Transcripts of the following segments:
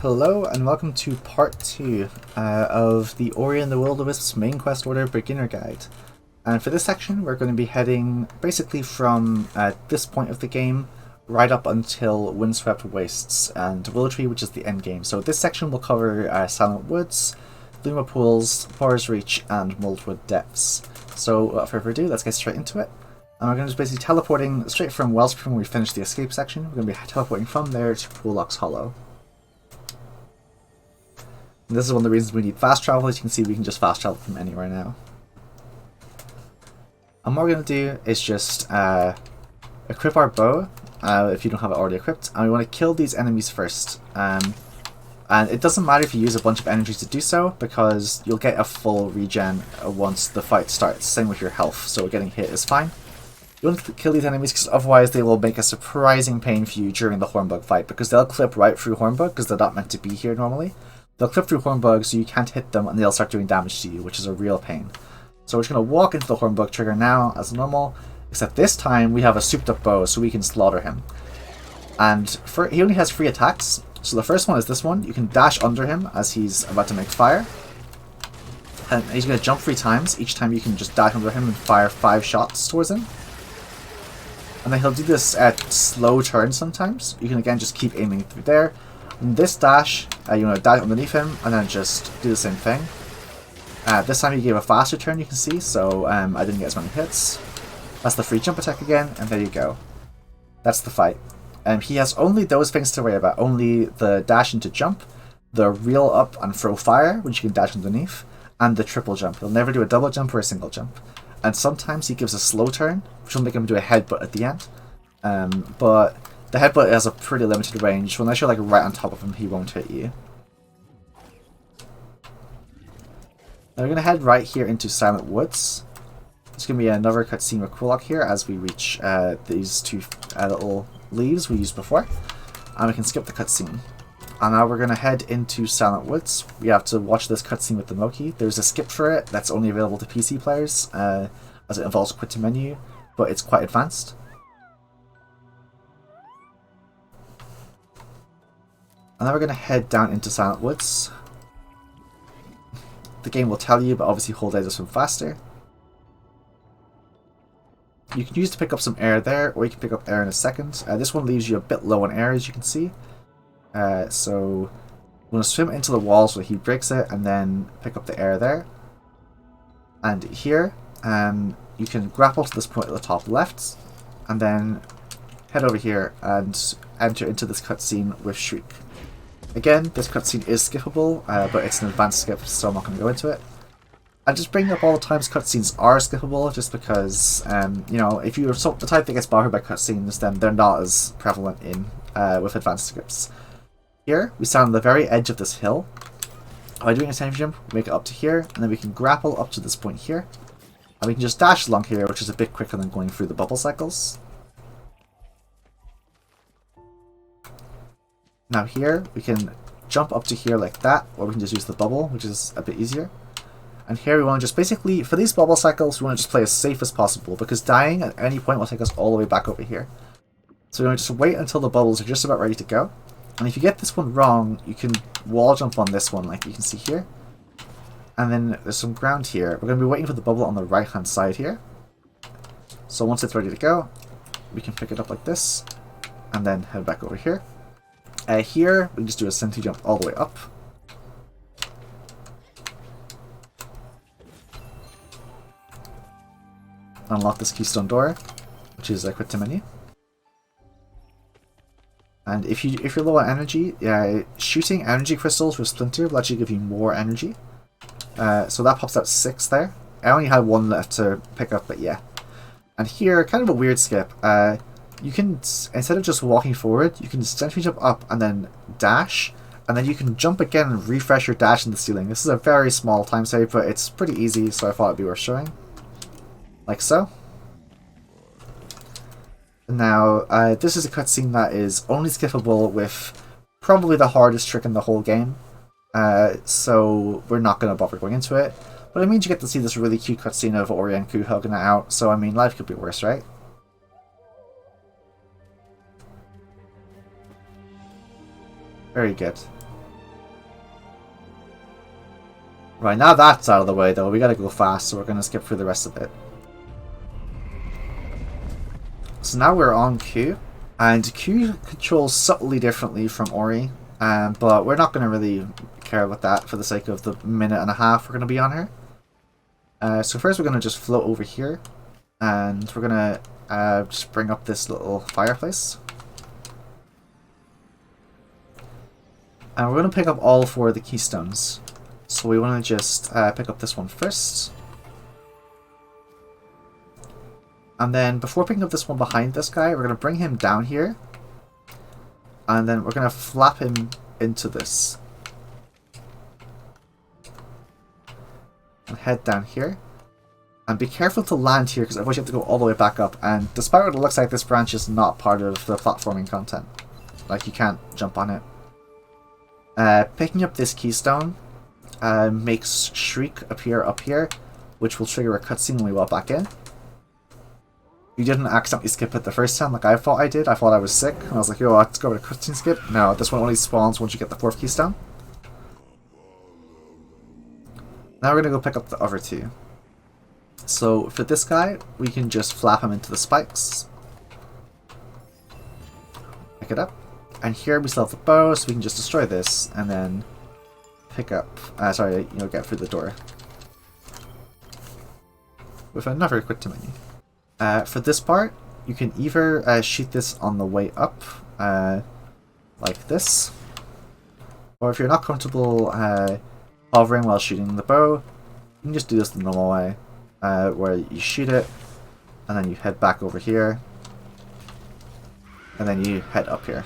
Hello and welcome to part 2 of the Ori and the Will of the Wisps main quest order beginner guide. And for this section we're going to be heading basically from this point of the game right up until Windswept Wastes and Willow Tree, which is the end game. So this section will cover Silent Woods, Luma Pools, Baur's Reach and Mouldwood Depths. So without further ado, let's get straight into it. And we're going to just basically teleporting straight from Wellspring when we finish the escape section. We're going to be teleporting from there to Kwolok's Hollow. And this is one of the reasons we need fast travel. As you can see, we can just fast travel from anywhere now. And what we're going to do is just equip our bow, if you don't have it already equipped. And we want to kill these enemies first. And it doesn't matter if you use a bunch of energy to do so, because you'll get a full regen once the fight starts. Same with your health, so getting hit is fine. You want to kill these enemies because otherwise they will make a surprising pain for you during the Hornbug fight, because they'll clip right through Hornbug because they're not meant to be here normally. They'll clip through Hornbug so you can't hit them and they'll start doing damage to you, which is a real pain. So we're just going to walk into the Hornbug trigger now as normal, except this time we have a souped up bow so we can slaughter him. And he only has 3 attacks, so the first one is this one. You can dash under him as he's about to make fire. And he's going to jump 3 times. Each time you can just dash under him and fire 5 shots towards him. And then he'll do this at slow turns sometimes. You can again just keep aiming through there. And this dash, you want to dash underneath him and then just do the same thing. This time he gave a faster turn, you can see, so I didn't get as many hits. That's the free jump attack again, and there you go. That's the fight. He has only those things to worry about, only the dash into jump, the reel up and throw fire, which you can dash underneath, and the triple jump. He'll never do a double jump or a single jump. And sometimes he gives a slow turn, which will make him do a headbutt at the end. But the headbutt has a pretty limited range, so unless you're like right on top of him, he won't hit you. Now we're going to head right here into Silent Woods. There's going to be another cutscene with Kwolok here as we reach these 2 little leaves we used before. And we can skip the cutscene. And now we're going to head into Silent Woods. We have to watch this cutscene with the Moki. There's a skip for it that's only available to PC players, as it involves quit to menu, but it's quite advanced. And now we're going to head down into Silent Woods. The game will tell you, but obviously hold A to swim faster. You can use to pick up some air there, or you can pick up air in a second. This one leaves you a bit low on air, as you can see. So I'm going to swim into the wall so he breaks it, and then pick up the air there. And here, you can grapple to this point at the top left, and then head over here and enter into this cutscene with Shriek. Again, this cutscene is skippable, but it's an advanced skip, so I'm not going to go into it. I just bring up all the times cutscenes are skippable, just because, you know, if you're the type that gets bothered by cutscenes, then they're not as prevalent in with advanced scripts. Here, we stand on the very edge of this hill. By doing a time jump, we make it up to here, and then we can grapple up to this point here. And we can just dash along here, which is a bit quicker than going through the bubble cycles. Now here, we can jump up to here like that, or we can just use the bubble, which is a bit easier. And here we want to just basically, for these bubble cycles, we want to just play as safe as possible, because dying at any point will take us all the way back over here. So we want to just wait until the bubbles are just about ready to go. And if you get this one wrong, you can wall jump on this one, like you can see here. And then there's some ground here. We're going to be waiting for the bubble on the right hand side here. So once it's ready to go, we can pick it up like this, and then head back over here. Here, we can just do a sentry jump all the way up. Unlock this keystone door, which is a quit to menu. And if you're low on energy, shooting energy crystals with Splinter will actually give you more energy. So that pops out 6 there. I only had 1 left to pick up, but yeah. And here, kind of a weird skip. You can, instead of just walking forward, you can sentry jump up and then dash, and then you can jump again and refresh your dash in the ceiling. This is a very small time save, but it's pretty easy, so I thought it'd be worth showing. Like so. Now, this is a cutscene that is only skippable with probably the hardest trick in the whole game, so we're not going to bother going into it. But it means you get to see this really cute cutscene of Ori and Ku hugging it out, so I mean, life could be worse, right? Very good. Right, now that's out of the way though, we gotta go fast, so we're gonna skip through the rest of it. So now we're on Q, and Q controls subtly differently from Ori, but we're not gonna really care about that for the sake of the minute and a half we're gonna be on here. So first we're gonna just float over here, and we're gonna just bring up this little fireplace. And we're going to pick up all 4 of the keystones. So we want to just pick up this one first. And then before picking up this one behind this guy, we're going to bring him down here. And then we're going to flap him into this. And head down here. And be careful to land here, because otherwise you have to go all the way back up. And despite what it looks like, this branch is not part of the platforming content. Like, you can't jump on it. Picking up this keystone makes Shriek appear up here, which will trigger a cutscene when we walk back in. You didn't accidentally skip it the first time like I thought I did. I thought I was sick, and I was like, yo, let's go with a cutscene skip. No, this one only spawns once you get the 4th keystone. Now we're going to go pick up the other 2. So for this guy, we can just flap him into the spikes. Pick it up. And here we still have the bow, so we can just destroy this and then pick up, get through the door with another quick to menu. For this part, you can either shoot this on the way up, like this, or if you're not comfortable hovering while shooting the bow, you can just do this the normal way, where you shoot it, and then you head back over here, and then you head up here.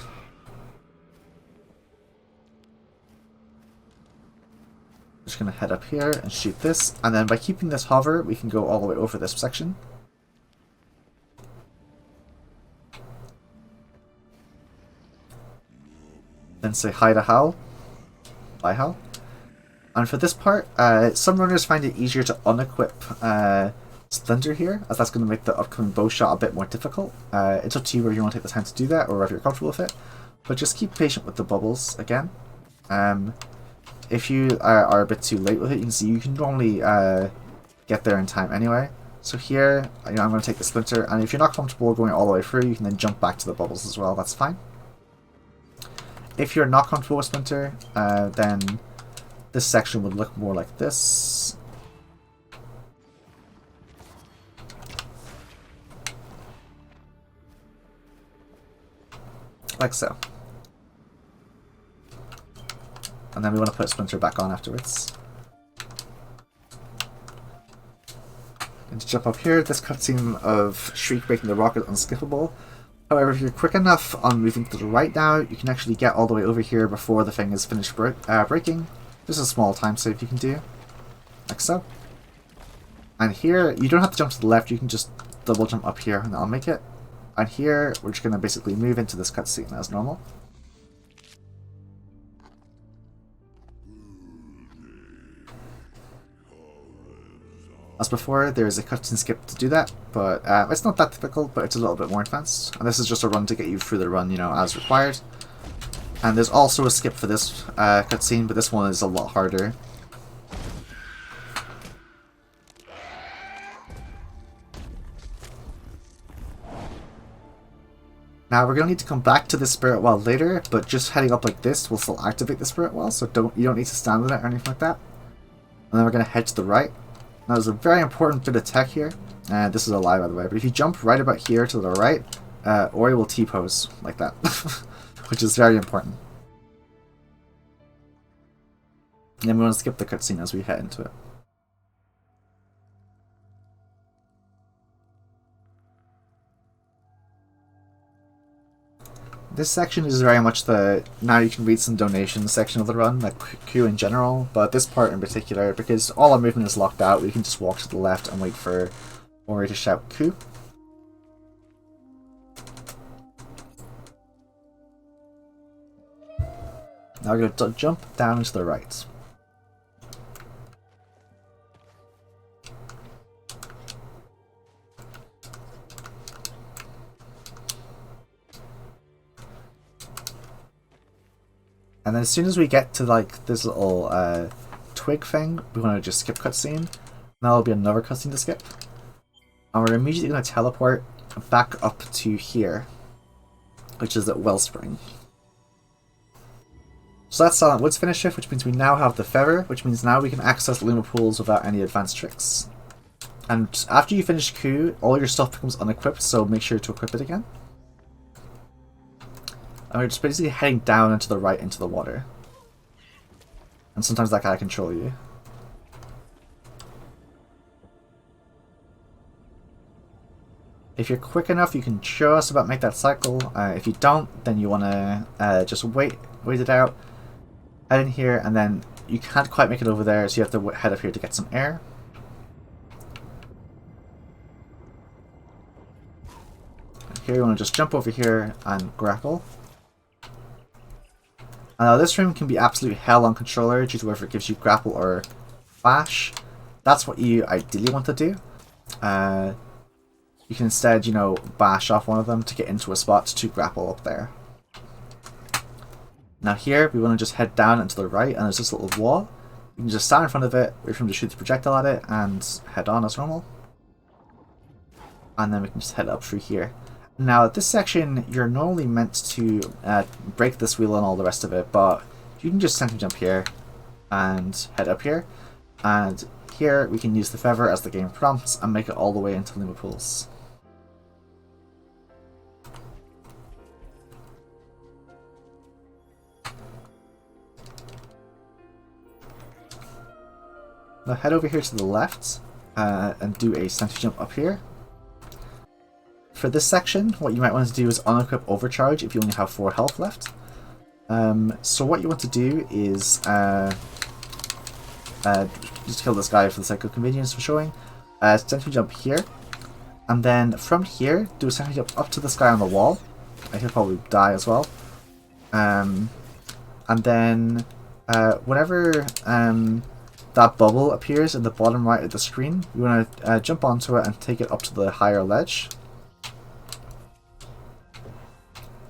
Just gonna head up here and shoot this, and then by keeping this hover, we can go all the way over this section. Then say hi to Hal. Bye, Hal. And for this part, some runners find it easier to unequip Splinter here, as that's going to make the upcoming bow shot a bit more difficult. It's up to you whether you want to take the time to do that, or whether you're comfortable with it. But just keep patient with the bubbles again. If you are a bit too late with it, you can see you can normally get there in time anyway. So here, I'm going to take the Splinter, and if you're not comfortable going all the way through, you can then jump back to the bubbles as well, that's fine. If you're not comfortable with Splinter, then this section would look more like this. Like so. And then we want to put Splinter back on afterwards. And to jump up here, this cutscene of Shriek breaking the rock is unskippable. However, if you're quick enough on moving to the right now, you can actually get all the way over here before the thing is finished breaking. Just a small time save you can do. Like so. And here, you don't have to jump to the left, you can just double jump up here and that'll make it. And here, we're just going to basically move into this cutscene as normal. As before, there is a cutscene skip to do that, but it's not that difficult, but it's a little bit more advanced. And this is just a run to get you through the run, as required. And there's also a skip for this cutscene, but this one is a lot harder. Now we're going to need to come back to the Spirit Well later, but just heading up like this will still activate the Spirit Well, so you don't need to stand on it or anything like that. And then we're going to head to the right. Now there's a very important bit of tech here, and this is a lie by the way, but if you jump right about here to the right, Ori will T-pose like that, which is very important. And then we want to skip the cutscene as we head into it. This section is very much the now you can read some donations section of the run, like Q in general, but this part in particular, because all our movement is locked out, we can just walk to the left and wait for Ori to shout Q. Now we're going to jump down and to the right. And then as soon as we get to like this little twig thing, we want to just skip cutscene. Now there'll be another cutscene to skip. And we're immediately going to teleport back up to here, which is at Wellspring. So that's Silent Woods finish shift, which means we now have the feather, which means now we can access Luma pools without any advanced tricks. And after you finish Ku, all your stuff becomes unequipped, so make sure to equip it again. And we're just basically heading down and to the right into the water. And sometimes that guy control you. If you're quick enough, you can just about make that cycle. If you don't, then you want to just wait it out. Head in here, and then you can't quite make it over there, so you have to head up here to get some air. And here you want to just jump over here and grapple. Now this room can be absolute hell on controller due to whether it gives you grapple or bash. That's what you ideally want to do. You can instead, you know, bash off one of them to get into a spot to grapple up there. Now here, we want to just head down and to the right, and there's this little wall. You can just stand in front of it, wait for him to shoot the projectile at it, and head on as normal. And then we can just head up through here. Now, at this section, you're normally meant to break this wheel and all the rest of it, but you can just simply jump here and head up here. And here, we can use the feather as the game prompts and make it all the way into Luma pools. Now head over here to the left and do a sentry jump up here. For this section, what you might want to do is unequip Overcharge if you only have 4 health left. So what you want to do is just kill this guy for the sake of convenience for showing. Sentry jump here, and then from here do a sentry jump up to this guy on the wall. He'll probably die as well. And then whenever that bubble appears in the bottom right of the screen, you want to jump onto it and take it up to the higher ledge.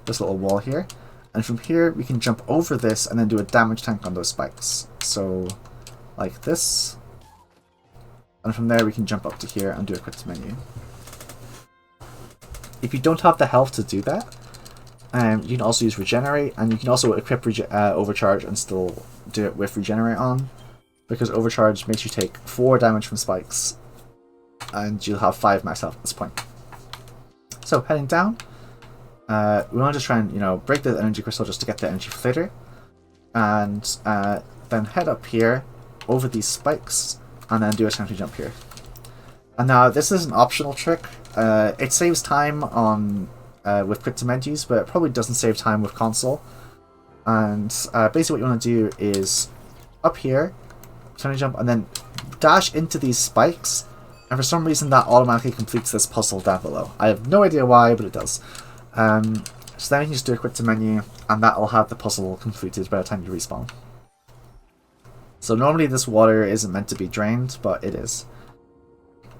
This little wall here. And from here we can jump over this and then do a damage tank on those spikes. So, like this. And from there we can jump up to here and do a quick to menu. If you don't have the health to do that, you can also use Regenerate, and you can also equip Overcharge and still do it with Regenerate on. Because Overcharge makes you take 4 damage from spikes, and you'll have 5 max health at this point. So heading down, we want to just try and, you know, break the energy crystal just to get the energy for later, and then head up here over these spikes, and then do a sentry jump here. And now this is an optional trick. It saves time on with quick to menus, but it probably doesn't save time with console. And basically what you want to do is up here, sentry jump, and then dash into these spikes, and for some reason that automatically completes this puzzle down below. I have no idea why, but it does. So then you can just do a quick to menu, and that will have the puzzle completed by the time you respawn. So normally this water isn't meant to be drained, but it is.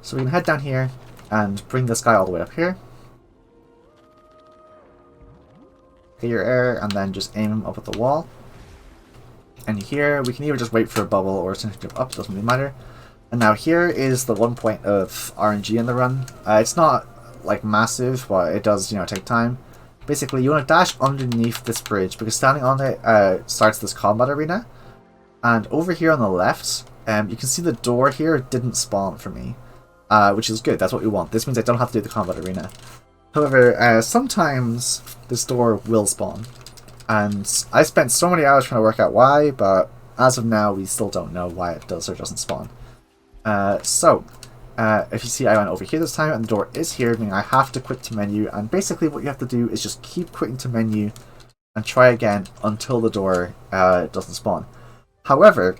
So we can head down here and bring this guy all the way up here. Get your air, and then just aim him up at the wall. And here, we can either just wait for a bubble or sentry jump up, doesn't really matter. And now here is the 1 point of RNG in the run. It's not, like, massive, but it does, you know, take time. Basically, you want to dash underneath this bridge, because standing on it starts this combat arena. And over here on the left, you can see the door here didn't spawn for me. Which is good, that's what we want. This means I don't have to do the combat arena. However, sometimes this door will spawn. And I spent so many hours trying to work out why, but as of now, we still don't know why it does or doesn't spawn. If you see, I went over here this time, and the door is here, meaning I have to quit to menu, and basically what you have to do is just keep quitting to menu and try again until the door doesn't spawn. However,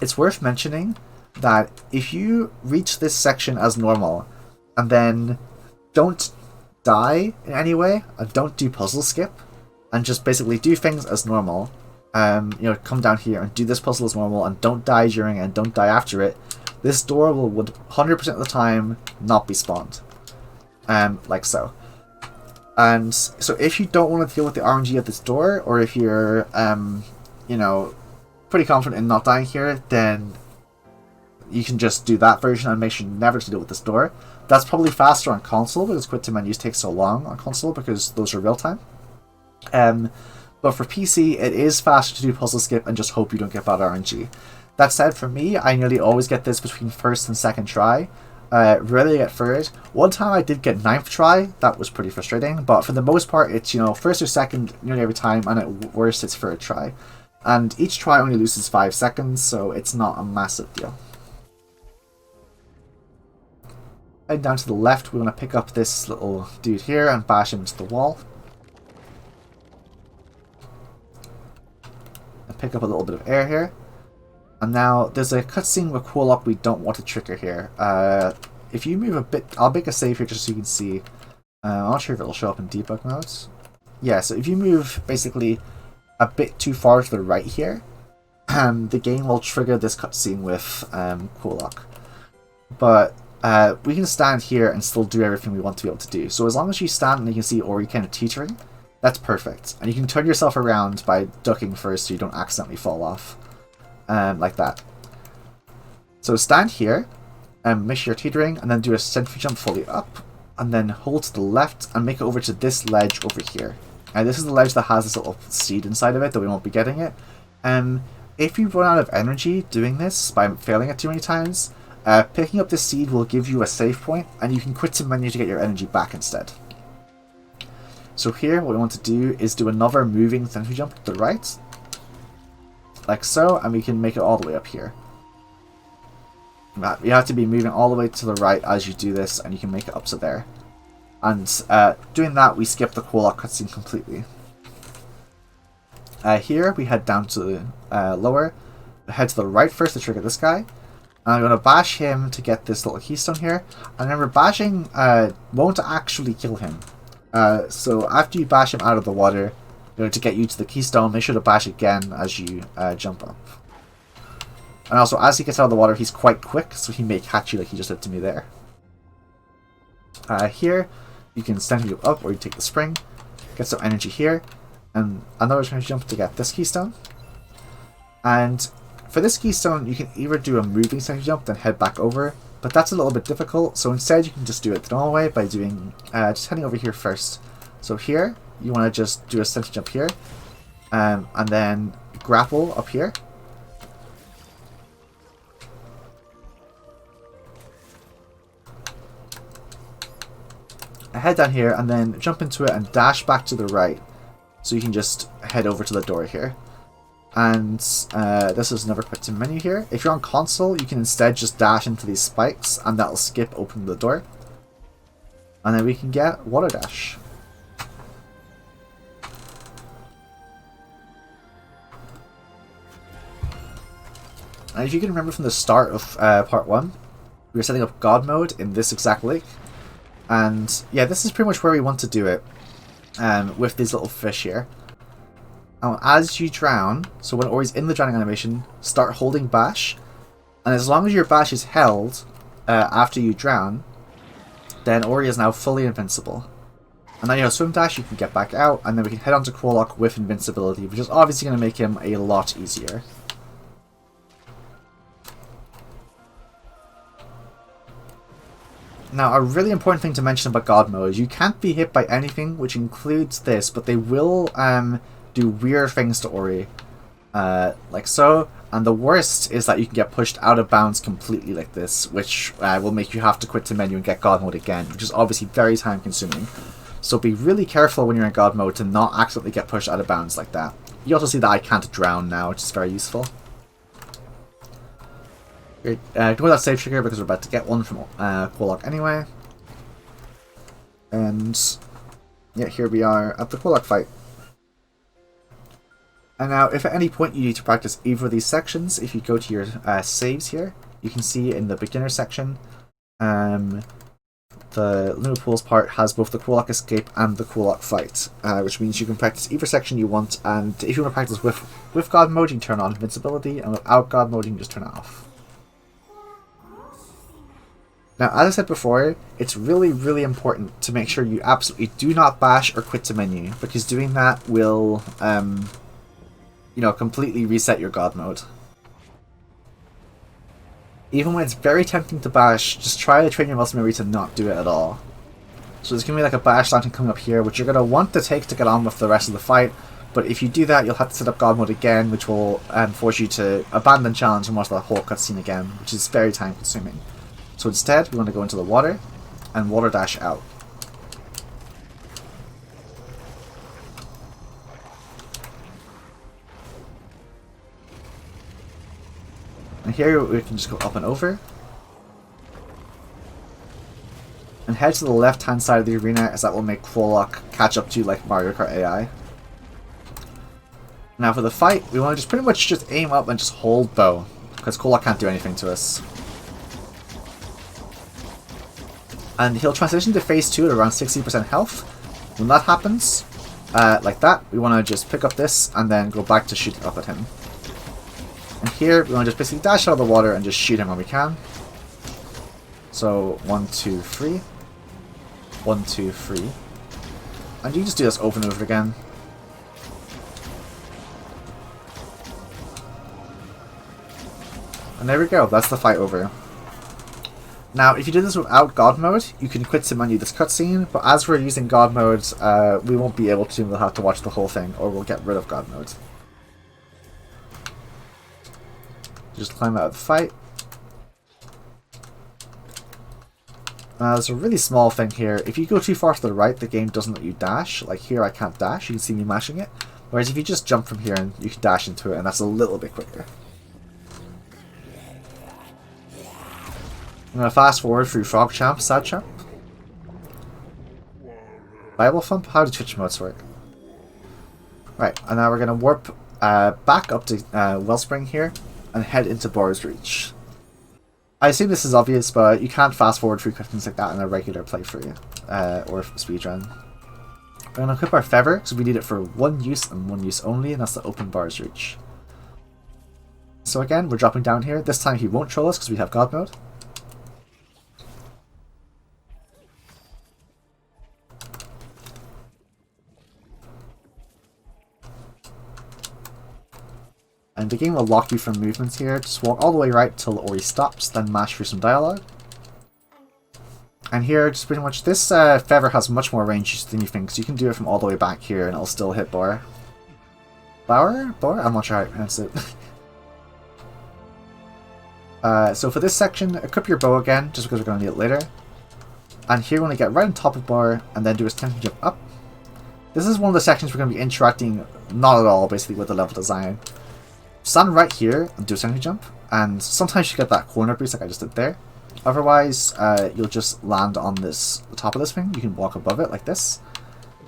it's worth mentioning that if you reach this section as normal, and then don't die in any way, and don't do puzzle skip, and just basically do things as normal, you know, come down here and do this puzzle as normal, and don't die during it, and don't die after it, this door will 100% of the time not be spawned. Like so. And so if you don't want to deal with the RNG of this door, or if you're, you know, pretty confident in not dying here, then you can just do that version and make sure never to deal with this door. That's probably faster on console because quit to menus take so long on console because those are real time. But for PC, it is faster to do puzzle skip and just hope you don't get bad RNG. That said, for me, I nearly always get this between first and second try. Rarely get third. One time I did get 9th try, that was pretty frustrating, but for the most part it's, you know, first or second nearly every time, and at worst it's third try. And each try only loses 5 seconds, so it's not a massive deal. Head down to the left, we want to pick up this little dude here and bash him into the wall. And pick up a little bit of air here. And now, there's a cutscene with Kwolok we don't want to trigger here. If you move a bit, I'll make a save here just so you can see. I'm not sure if it'll show up in debug mode. Yeah, so if you move basically a bit too far to the right here, the game will trigger this cutscene with Kwolok. But we can stand here and still do everything we want to be able to do. So as long as you stand and you can see Ori kind of teetering, that's perfect. And you can turn yourself around by ducking first so you don't accidentally fall off. Like that. So stand here, and make sure you're teetering, and then do a sentry jump fully up, and then hold to the left and make it over to this ledge over here. And this is the ledge that has this little seed inside of it, that we won't be getting it. If you run out of energy doing this by failing it too many times, picking up this seed will give you a save point, and you can quit the menu to get your energy back instead. So here, what we want to do is do another moving sentry jump to the right, like so, and we can make it all the way up here. You have to be moving all the way to the right as you do this, and you can make it up to there. And doing that, we skip the Kwolok cutscene completely. Here, we head down to lower, head to the right first to trigger this guy. And I'm going to bash him to get this little keystone here. And remember, bashing won't actually kill him. So after you bash him out of the water, to get you to the keystone, make sure to bash again as you jump up. And also, as he gets out of the water, he's quite quick, so he may catch you like he just did to me there. Here, you can send you up, or you take the spring, get some energy here, and another sentry jump to get this keystone. And for this keystone, you can either do a moving sentry jump, then head back over, but that's a little bit difficult, so instead you can just do it the normal way by doing, just heading over here first. So here, you want to just do a sentry jump here, and then grapple up here. Head down here, and then jump into it and dash back to the right. So you can just head over to the door here. And this is another quit to menu here. If you're on console, you can instead just dash into these spikes, and that'll skip opening the door. And then we can get Water Dash. And if you can remember from the start of part 1, we were setting up God mode in this exact lake. And yeah, this is pretty much where we want to do it, with these little fish here. As you drown, so when Ori's in the drowning animation, start holding bash. And as long as your bash is held after you drown, then Ori is now fully invincible. And then you have swim dash, you can get back out, and then we can head on to Kwolok with invincibility, which is obviously going to make him a lot easier. Now, a really important thing to mention about God mode is you can't be hit by anything, which includes this, but they will do weird things to Ori, like so. And the worst is that you can get pushed out of bounds completely like this, which will make you have to quit the menu and get God mode again, which is obviously very time consuming. So be really careful when you're in God mode to not accidentally get pushed out of bounds like that. You also see that I can't drown now, which is very useful. Ignore that save trigger because we're about to get one from Kwolok anyway. And yeah, here we are at the Kwolok fight. And now, if at any point you need to practice either of these sections, if you go to your saves here, you can see in the beginner section, the Luma Pools part has both the Kwolok escape and the Kwolok fight, which means you can practice either section you want. And if you want to practice with God mode, you can turn on invincibility, and without God mode, you can just turn it off. Now, as I said before, it's really, really important to make sure you absolutely do not bash or quit the menu, because doing that will you know, completely reset your god mode. Even when it's very tempting to bash, just try to train your muscle memory to not do it at all. So there's going to be like a bash lantern coming up here, which you're going to want to take to get on with the rest of the fight. But if you do that, you'll have to set up God mode again, which will force you to abandon challenge and watch the whole cutscene again, which is very time consuming. So instead, we want to go into the water and water dash out. And here we can just go up and over. And head to the left hand side of the arena, as that will make Kwolok catch up to you like Mario Kart AI. Now for the fight, we want to just pretty much just aim up and just hold bow, because Kwolok can't do anything to us. And he'll transition to phase 2 at around 60% health. When that happens, like that, we want to just pick up this and then go back to shoot up at him. And here, we want to just basically dash out of the water and just shoot him when we can. So, 1, 2, 3. 1, 2, 3. And you just do this over and over again. And there we go, that's the fight over. Now, if you do this without God mode, you can quit to menu this cutscene, but as we're using God mode, we won't be able to, we'll have to watch the whole thing, or we'll get rid of God mode. Just climb out of the fight. There's a really small thing here. If you go too far to the right, the game doesn't let you dash. Like here, I can't dash. You can see me mashing it. Whereas if you just jump from here, and you can dash into it, and that's a little bit quicker. I'm going to fast forward through Frog Champ, Sad Champ. Bible Thump? How do Twitch modes work? Right, and now we're going to warp back up to Wellspring here, and head into Baur's Reach. I assume this is obvious, but you can't fast forward through things like that in a regular playthrough, or speedrun. We're going to equip our Feather, because we need it for one use and one use only, and that's to open Baur's Reach. So again, we're dropping down here. This time he won't troll us because we have God mode. And the game will lock you from movements here. Just walk all the way right till Ori stops, then mash through some dialogue. And here, just pretty much, this Feather has much more range than you think, so you can do it from all the way back here and it'll still hit Baur. Baur? Baur? I'm not sure how to pronounce it. So for this section, equip your bow again, just because we're going to need it later. And here we want to get right on top of Baur, and then do a sentry jump up. This is one of the sections we're going to be interacting not at all, basically, with the level design. Stand right here and do a sentry jump, and sometimes you get that corner boost like I just did there. Otherwise, you'll just land on the top of this thing. You can walk above it like this.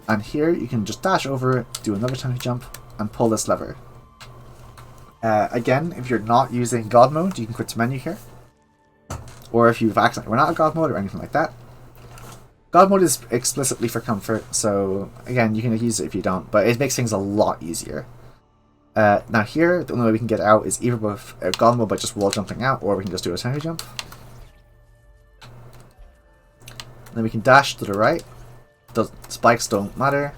And here you can just dash over it, do another sentry jump, and pull this lever. Again, if you're not using God mode, you can quit to menu here. Or if you've accidentally run out of God mode or anything like that. God mode is explicitly for comfort, so again, you can use it if you don't, but it makes things a lot easier. Now here, the only way we can get out is either with God mode by just wall jumping out, or we can just do a sentry jump. Then we can dash to the right. The spikes don't matter.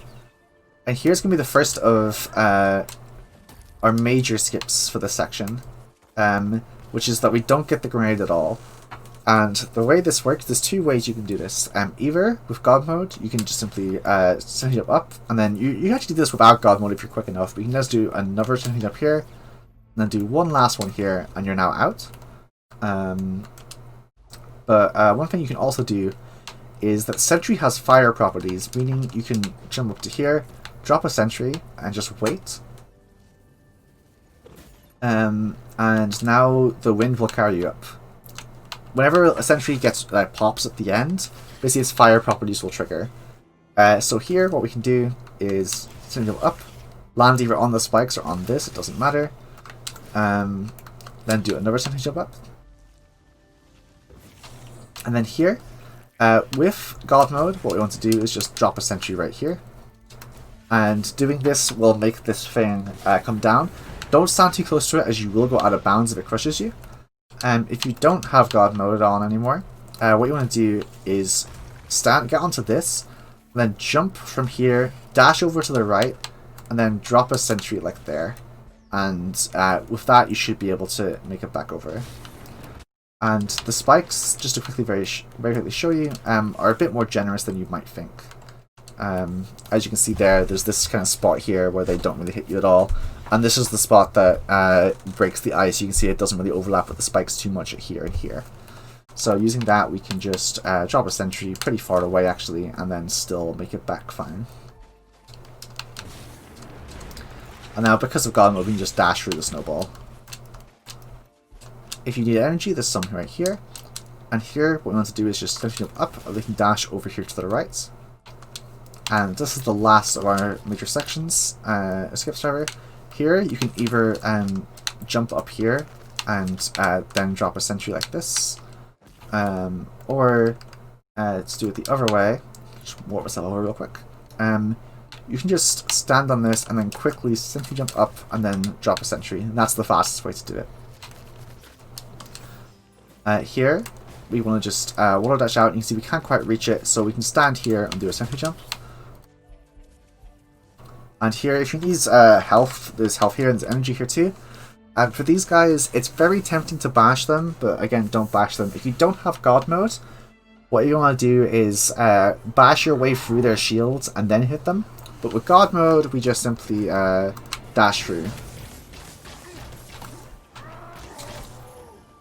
And here's going to be the first of our major skips for this section, which is that we don't get the grenade at all. And the way this works, there's two ways you can do this. Either with God mode, you can just simply send it up, and then you actually do this without God mode if you're quick enough, but you can just do another sending up here, and then do one last one here, and you're now out. But one thing you can also do is that Sentry has fire properties, meaning you can jump up to here, drop a Sentry, and just wait. And now the wind will carry you up. Whenever a sentry gets pops at the end, basically its fire properties will trigger. So here, what we can do is send it up, land either on the spikes or on this, it doesn't matter. Then do another sentry jump up. And then here, with God mode, what we want to do is just drop a sentry right here. And doing this will make this thing come down. Don't stand too close to it, as you will go out of bounds if it crushes you. If you don't have God mode on anymore, what you want to do is get onto this, then jump from here, dash over to the right, and then drop a sentry like there. and with that you should be able to make it back over. And the spikes, just to quickly very quickly show you, are a bit more generous than you might think. As you can see there's this kind of spot here where they don't really hit you at all, and this is the spot that breaks the ice. You can see it doesn't really overlap with the spikes too much here and here. So using that, we can just drop a sentry pretty far away actually, and then still make it back fine. And now, because of God Mode, we can just dash through the snowball. If you need energy, there's some right here. And here, what we want to do is just sentry jump up, and we can dash over here to the right. And this is the last of our major sections, escape server. Here, you can either jump up here and then drop a sentry like this. Or let's do it the other way. Just warp myself over real quick. You can just stand on this and then quickly sentry jump up and then drop a sentry, and that's the fastest way to do it. Here we want to just water dash out, and you can see we can't quite reach it, so we can stand here and do a sentry jump. And here, if you need health, there's health here and there's energy here too. And for these guys, it's very tempting to bash them, but again, don't bash them. If you don't have God Mode, what you want to do is bash your way through their shields and then hit them. But with God Mode, we just simply dash through.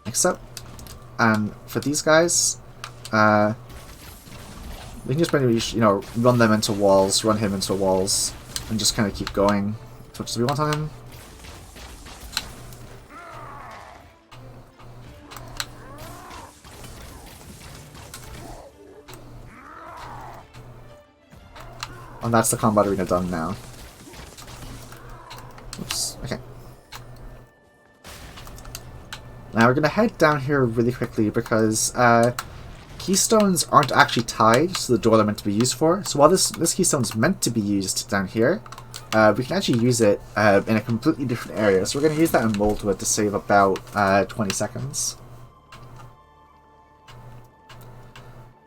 Like so. And for these guys, we can just pretty much, run them into walls, run him into walls, and just kind of keep going as much as we want on him. And that's the combat arena done now. Oops, okay. Now we're going to head down here really quickly because keystones aren't actually tied to the door they're meant to be used for. So while this keystone is meant to be used down here, we can actually use it in a completely different area. So we're going to use that in Moldwood to save about 20 seconds.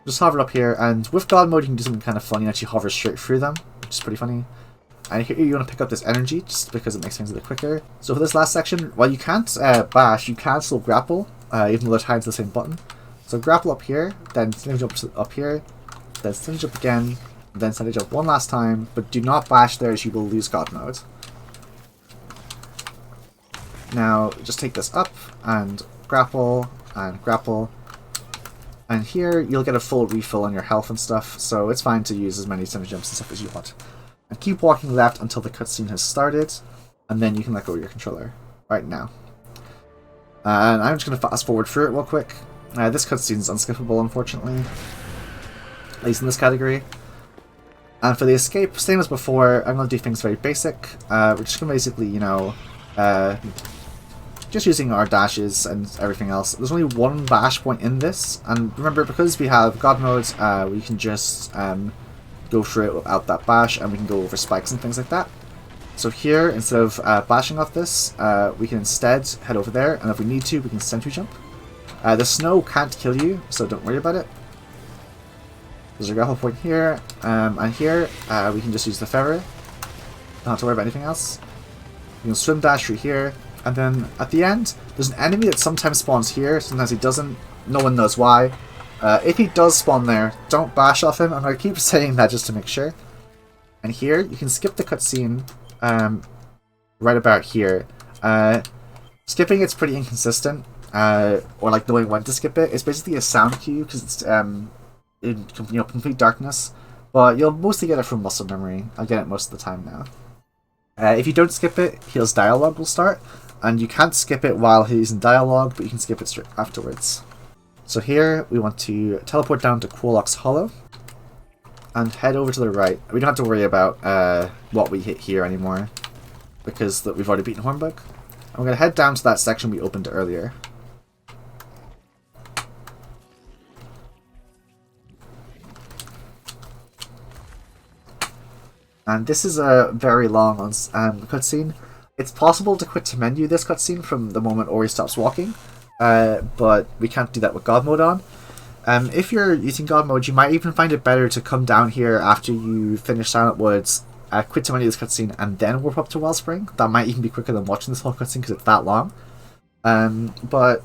Just hover up here, and with God Mode you can do something kind of funny and actually hover straight through them, which is pretty funny. And here you want to pick up this energy, just because it makes things a bit quicker. So for this last section, while you can't bash, you can still grapple, even though they're tied to the same button. So grapple up here, then sentry jump up here, then sentry jump again, then sentry jump one last time, but do not bash there as you will lose God Mode. Now just take this up, and grapple, and here you'll get a full refill on your health and stuff, so it's fine to use as many sentry jumps and stuff as you want. And keep walking left until the cutscene has started, and then you can let go of your controller right now. And I'm just going to fast forward through it real quick. This cutscene is unskippable, unfortunately, at least in this category. And for the escape, same as before, I'm going to do things very basic. We're just going to basically, just using our dashes and everything else. There's only one bash point in this, and remember, because we have God Mode, we can just go through it without that bash, and we can go over spikes and things like that. So here, instead of bashing off this, we can instead head over there, and if we need to, we can sentry jump. The snow can't kill you, so don't worry about it. There's a grapple point here, and here we can just use the feather. Don't have to worry about anything else. You can swim dash through here, and then at the end, there's an enemy that sometimes spawns here, sometimes he doesn't. No one knows why. If he does spawn there, don't bash off him. I'm going to keep saying that just to make sure. And here, you can skip the cutscene right about here. Skipping it's pretty inconsistent, or like knowing when to skip it. It's basically a sound cue because it's in complete darkness. But you'll mostly get it from muscle memory. I get it most of the time now. If you don't skip it, Heel's dialogue will start, and you can't skip it while he's in dialogue, but you can skip it straight afterwards. So here, we want to teleport down to Kwolok's Hollow, and head over to the right. We don't have to worry about what we hit here anymore, because we've already beaten Hornbug. And we're going to head down to that section we opened earlier. And this is a very long cutscene. It's possible to quit to menu this cutscene from the moment Ori stops walking, but we can't do that with God Mode on. If you're using God Mode, you might even find it better to come down here after you finish Silent Woods, quit to menu this cutscene and then warp up to Wellspring. That might even be quicker than watching this whole cutscene because it's that long. But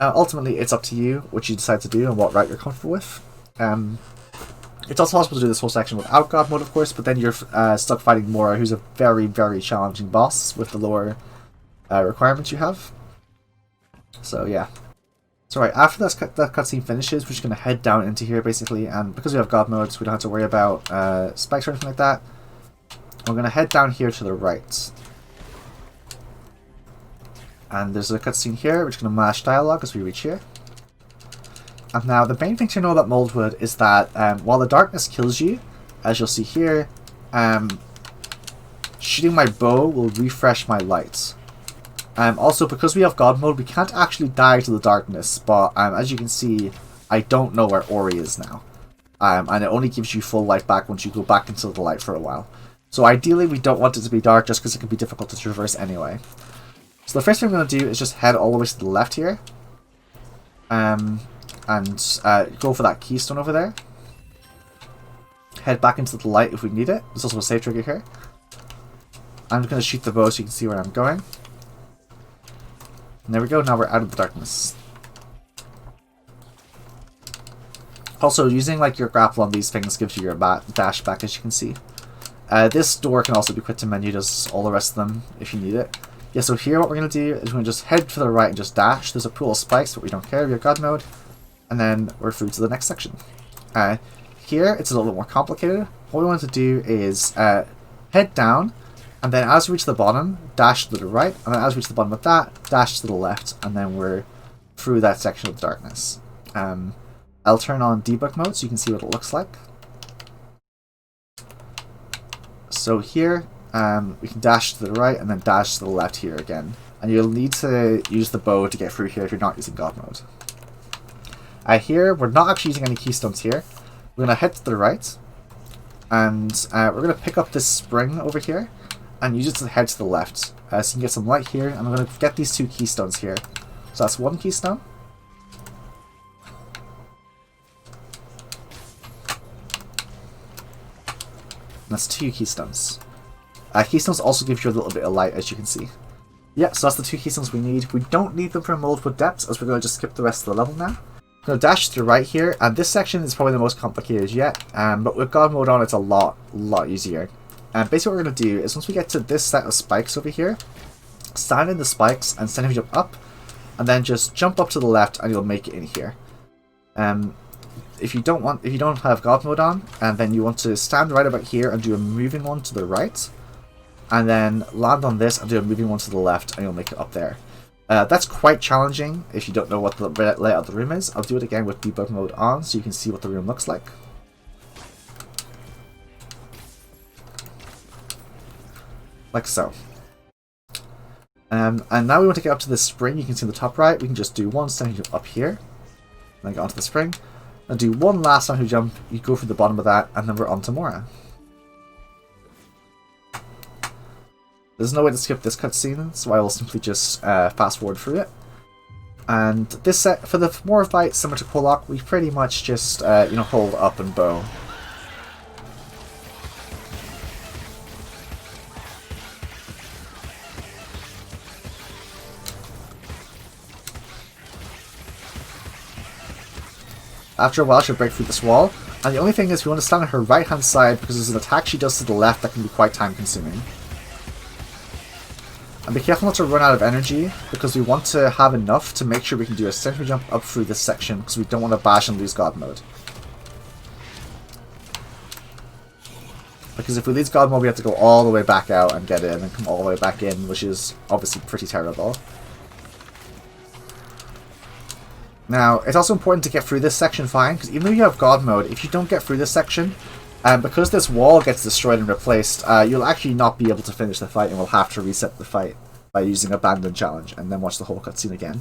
ultimately, it's up to you what you decide to do and what route you're comfortable with. It's also possible to do this whole section without God mode, of course, but then you're stuck fighting Mora, who's a very, very challenging boss with the lower requirements you have. So yeah. So right, after that cutscene finishes, we're just going to head down into here basically, and because we have God modes, we don't have to worry about spikes or anything like that. We're going to head down here to the right. And there's a cutscene here, we're just going to mash dialogue as we reach here. And now the main thing to know about Moldwood is that while the darkness kills you, as you'll see here, shooting my bow will refresh my light. Also, because we have God mode, we can't actually die to the darkness, but as you can see, I don't know where Ori is now. And it only gives you full light back once you go back into the light for a while. So ideally, we don't want it to be dark just because it can be difficult to traverse anyway. So the first thing I'm going to do is just head all the way to the left here. And go for that keystone over there. Head back into the light if we need it. There's also a save trigger here. I'm just going to shoot the bow so you can see where I'm going. And there we go, now we're out of the darkness. Also, using like your grapple on these things gives you your dash back, as you can see. This door can also be quit to menu, does all the rest of them if you need it. Yeah, so here what we're going to do is we're going to just head to the right and just dash. There's a pool of spikes, but we don't care, we have God mode. And then we're through to the next section. Here, it's a little bit more complicated. What we want to do is head down, and then as we reach the bottom, dash to the right, and then as we reach the bottom of that, dash to the left, and then we're through that section of the darkness. I'll turn on debug mode so you can see what it looks like. So here, we can dash to the right and then dash to the left here again. And you'll need to use the bow to get through here if you're not using God mode. Here, we're not actually using any keystones here. We're going to head to the right, and we're going to pick up this spring over here and use it to head to the left. So you can get some light here, and I'm going to get these two keystones here. So that's one keystone. And that's two keystones. Keystones also give you a little bit of light, as you can see. Yeah, so that's the two keystones we need. We don't need them for Mouldwood Depths, as we're going to just skip the rest of the level now. I'm going to dash to the right here, and this section is probably the most complicated yet, but with God mode on it's a lot easier. And basically what we're going to do is once we get to this set of spikes over here, stand in the spikes and send him jump up, and then just jump up to the left and you'll make it in here. If you don't have God mode on, and then you want to stand right about here and do a moving one to the right, and then land on this and do a moving one to the left, and you'll make it up there. That's quite challenging if you don't know what the layout of the room is. I'll do it again with debug mode on so you can see what the room looks like. Like so. And now we want to get up to this spring. You can see in the top right, we can just do one standing jump up here, then get onto the spring, and do one last standing jump. You go through the bottom of that, and then we're on to Mora. There's no way to skip this cutscene, so I will simply just fast forward through it. And this set, for the Mora fight, similar to Kwolok, we pretty much just hold up and bow. After a while, she'll break through this wall, and the only thing is we want to stand on her right hand side because there's an attack she does to the left that can be quite time consuming. And be careful not to run out of energy, because we want to have enough to make sure we can do a sentry jump up through this section, because we don't want to bash and lose God mode. Because if we lose God mode, we have to go all the way back out and get in, and come all the way back in, which is obviously pretty terrible. Now, it's also important to get through this section fine, because even though you have God mode, if you don't get through this section, because this wall gets destroyed and replaced, you'll actually not be able to finish the fight and will have to reset the fight by using Abandon Challenge and then watch the whole cutscene again.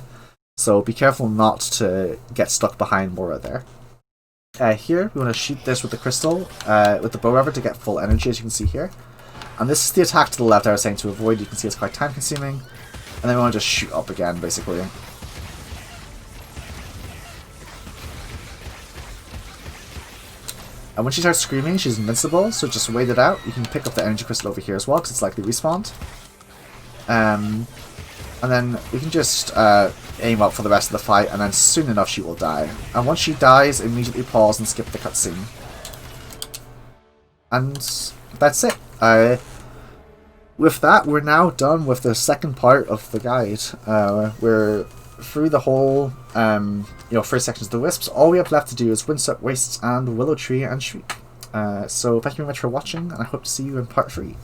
So be careful not to get stuck behind Mora there. Here, we want to shoot this with the crystal, with the bow rubber to get full energy, as you can see here. And this is the attack to the left I was saying to avoid. You can see it's quite time consuming. And then we want to just shoot up again, basically. And when she starts screaming, she's invincible, so just wait it out. You can pick up the energy crystal over here as well, because it's likely respawned. And then we can just aim up for the rest of the fight, and then soon enough she will die. And once she dies, immediately pause and skip the cutscene. And that's it. With that, we're now done with the second part of the guide. We're through the whole first sections of the Wisps. All we have left to do is Windsuck Wastes and Willow Tree and Shriek. So thank you very much for watching, and I hope to see you in part 3.